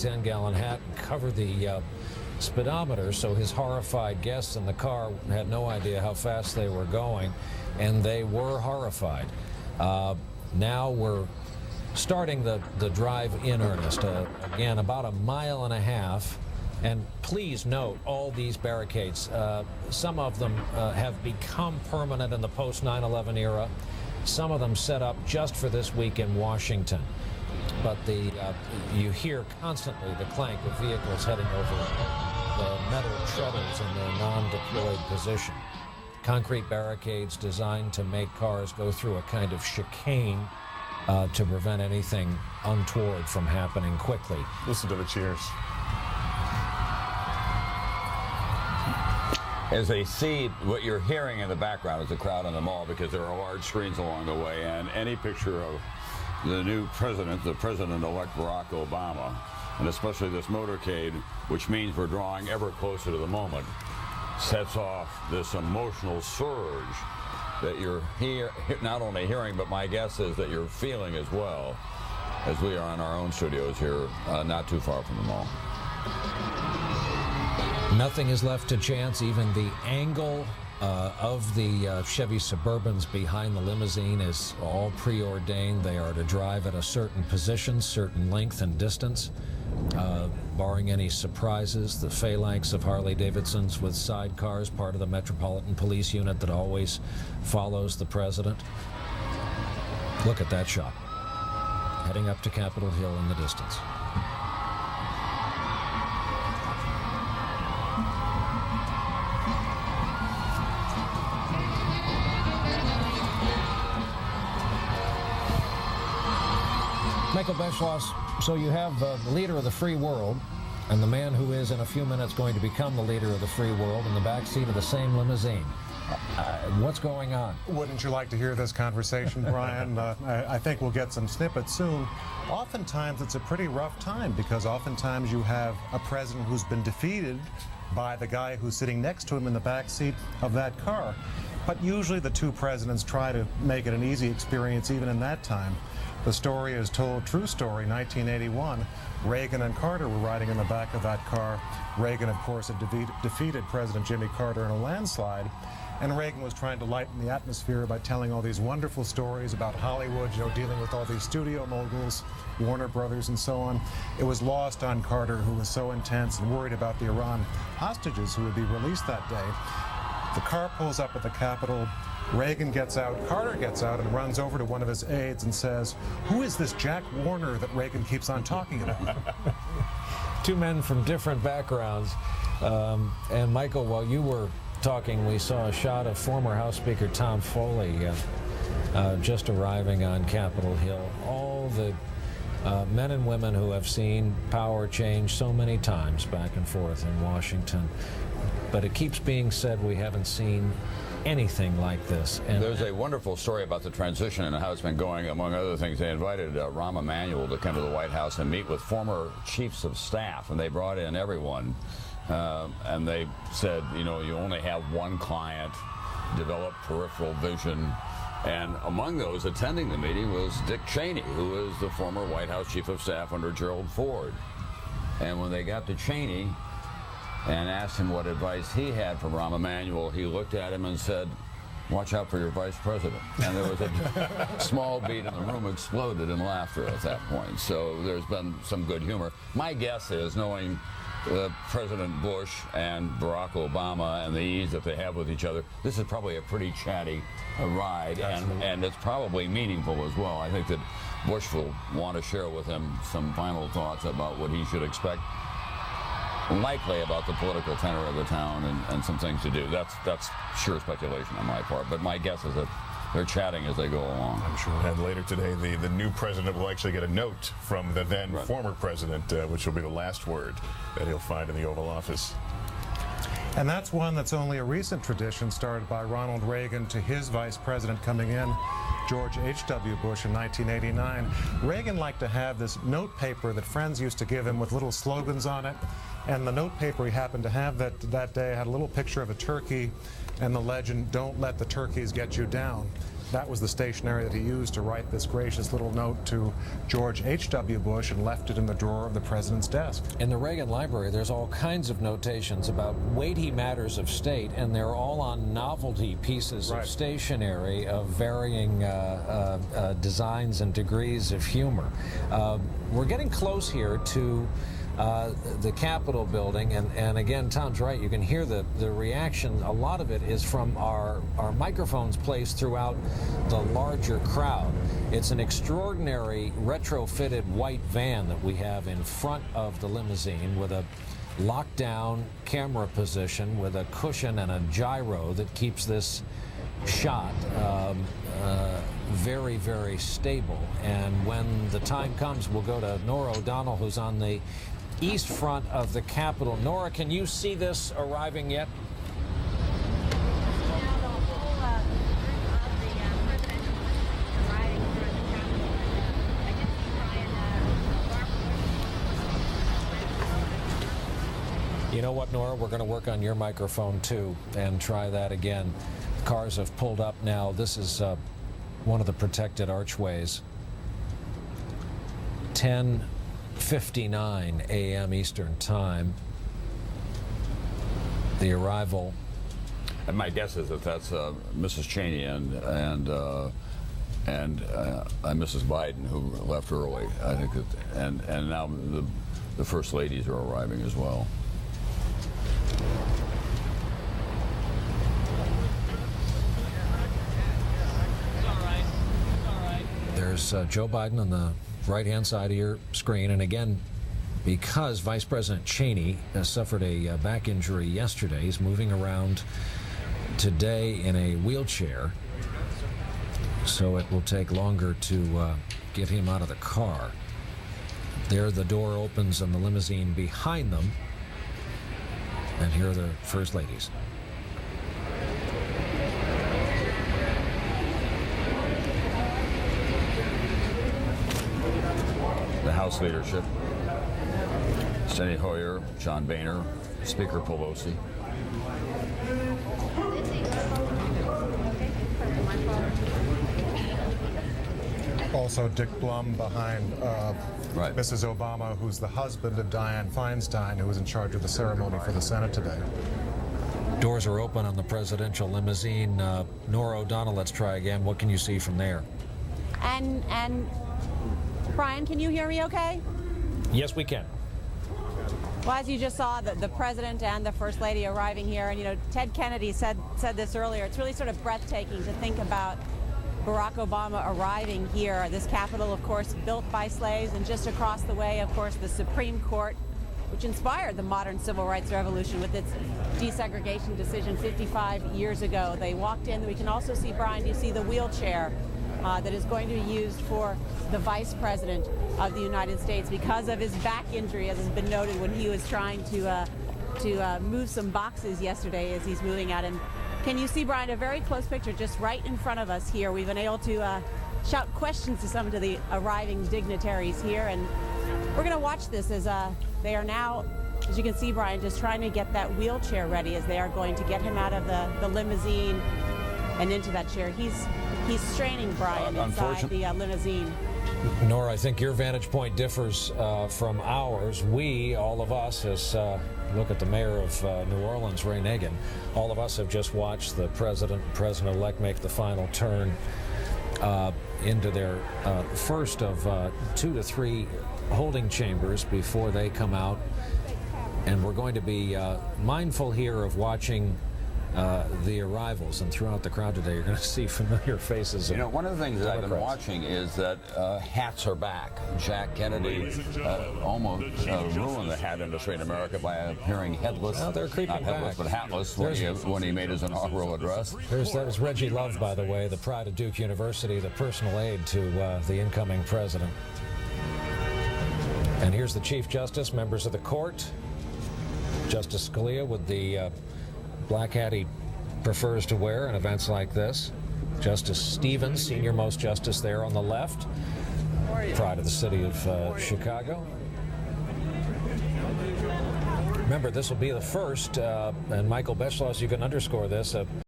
10-gallon hat and cover the speedometer, so his horrified guests in the car had no idea how fast they were going, and they were horrified. Now we're starting the drive in earnest. Again, about 1.5 miles. And please note all these barricades. Some of them have become permanent in the post-9/11 era. Some of them set up just for this week in Washington. But you hear constantly the clank of vehicles heading over the metal treadles in their non-deployed position. Concrete barricades designed to make cars go through a kind of chicane to prevent anything untoward from happening quickly. Listen to the cheers. As they see, what you're hearing in the background is the crowd on the mall, because there are large screens along the way, and any picture of the new president, the president-elect Barack Obama, and especially this motorcade, which means we're drawing ever closer to the moment, sets off this emotional surge that you're not only hearing, but my guess is that you're feeling as well, as we are in our own studios here, not too far from the mall. Nothing is left to chance. Even the angle of the Chevy Suburbans behind the limousine is all preordained. They are to drive at a certain position, certain length and distance, barring any surprises. The phalanx of Harley-Davidsons with sidecars, part of the Metropolitan Police unit that always follows the president. Look at that shot. Heading up to Capitol Hill in the distance. Michael Beschloss, so you have the leader of the free world and the man who is in a few minutes going to become the leader of the free world in the back seat of the same limousine. What's going on? Wouldn't you like to hear this conversation, Brian? I think we'll get some snippets soon. Oftentimes it's a pretty rough time, because oftentimes you have a president who's been defeated by the guy who's sitting next to him in the back seat of that car. But usually the two presidents try to make it an easy experience even in that time. The story is told, true story, 1981. Reagan and Carter were riding in the back of that car. Reagan, of course, had defeated President Jimmy Carter in a landslide. And Reagan was trying to lighten the atmosphere by telling all these wonderful stories about Hollywood, dealing with all these studio moguls, Warner Brothers and so on. It was lost on Carter, who was so intense and worried about the Iran hostages who would be released that day. The car pulls up at the Capitol. Reagan gets out, Carter gets out and runs over to one of his aides and says, "Who is this Jack Warner that Reagan keeps on talking about?" Two men from different backgrounds. And Michael, while you were talking, we saw a shot of former House Speaker Tom Foley just arriving on Capitol Hill. All the men and women who have seen power change so many times back and forth in Washington. But it keeps being said we haven't seen anything like this. And there's a wonderful story about the transition and how it's been going. Among other things, they invited Rahm Emanuel to come to the White House and meet with former chiefs of staff, and they brought in everyone. And they said, you only have one client, develop peripheral vision. And among those attending the meeting was Dick Cheney, who was the former White House chief of staff under Gerald Ford. And when they got to Cheney and asked him what advice he had for Rahm Emanuel, he looked at him and said, "Watch out for your vice president." And there was a small beat and the room exploded in laughter at that point. So there's been some good humor. My guess is, knowing President Bush and Barack Obama and the ease that they have with each other, this is probably a pretty chatty ride, and it's probably meaningful as well. I think that Bush will want to share with him some final thoughts about what he should expect, likely about the political tenor of the town and some things to do. That's sure speculation on my part, but my guess is that they're chatting as they go along. I'm sure. And later today, the new president will actually get a note from the then former president, which will be the last word that he'll find in the Oval Office. And that's one that's only a recent tradition, started by Ronald Reagan to his vice president coming in, George H.W. Bush, in 1989. Reagan liked to have this note paper that friends used to give him with little slogans on it. And the note paper he happened to have that day had a little picture of a turkey and the legend, "Don't let the turkeys get you down." that was the stationery that he used to write this gracious little note to George H.W. Bush and left it in the drawer of the president's desk. In the Reagan Library, there's all kinds of notations about weighty matters of state, and they're all on novelty pieces of stationery of varying designs and degrees of humor. We're getting close here to the Capitol building, and again, Tom's right, you can hear the reaction. A lot of it is from our microphones placed throughout the larger crowd. It's an extraordinary retrofitted white van that we have in front of the limousine with a lockdown camera position with a cushion and a gyro that keeps this shot very, very stable. And when the time comes, we'll go to Norah O'Donnell, who's on the east front of the Capitol. Norah, can you see this arriving yet? You know what, Norah? We're going to work on your microphone too and try that again. Cars have pulled up now. This is one of the protected archways. 10:59 a.m. Eastern Time. The arrival. And my guess is that that's Mrs. Cheney and Mrs. Biden, who left early. I think that, and now the first ladies are arriving as well. There's Joe Biden on the right-hand side of your screen, and again, because Vice President Cheney has suffered a back injury yesterday, he's moving around today in a wheelchair, so it will take longer to get him out of the car. There, the door opens and the limousine behind them, and here are the First Ladies. The House leadership, Steny Hoyer, John Boehner, Speaker Pelosi. Also Dick Blum behind Right. Mrs. Obama, who's the husband of Dianne Feinstein, who was in charge of the ceremony for the Senate today. Doors are open on the presidential limousine. Norah O'Donnell, let's try again. What can you see from there? And Brian, can you hear me okay? Yes, we can. Well, as you just saw, the president and the first lady arriving here, and you know, Ted Kennedy said this earlier. It's really sort of breathtaking to think about Barack Obama arriving here. This Capitol, of course, built by slaves, and just across the way, of course, the Supreme Court, which inspired the modern civil rights revolution with its desegregation decision 55 years ago. They walked in. We can also see, Brian, you see the wheelchair that is going to be used for the Vice President of the United States because of his back injury, as has been noted when he was trying to move some boxes yesterday as he's moving out. And can you see, Brian, a very close picture just right in front of us here? We've been able to shout questions to some of the arriving dignitaries here, and we're going to watch this as they are now, as you can see, Brian, just trying to get that wheelchair ready as they are going to get him out of the limousine and into that chair. He's straining, Brian, inside the limousine. Norah, I think your vantage point differs from ours. We, all of us, as look at the mayor of New Orleans, Ray Nagin, all of us have just watched the president-elect make the final turn into their first of 2 to 3 holding chambers before they come out. And we're going to be mindful here of watching the arrivals, and throughout the crowd today you're going to see familiar faces. You know, one of the things that I've been Democrats. watching is that hats are back. Jack Kennedy almost ruined the hat industry in America by appearing headless. Well, they're creeping not headless, back. but hatless when he made his inaugural address. That was Reggie Love, by the way, the pride of Duke University, the personal aide to the incoming president. And here's the Chief Justice, members of the court. Justice Scalia with the black hat he prefers to wear in events like this. Justice Stevens, senior most justice there on the left. Pride of the city of Chicago. Remember, this will be the first, and Michael Beschloss, you can underscore this,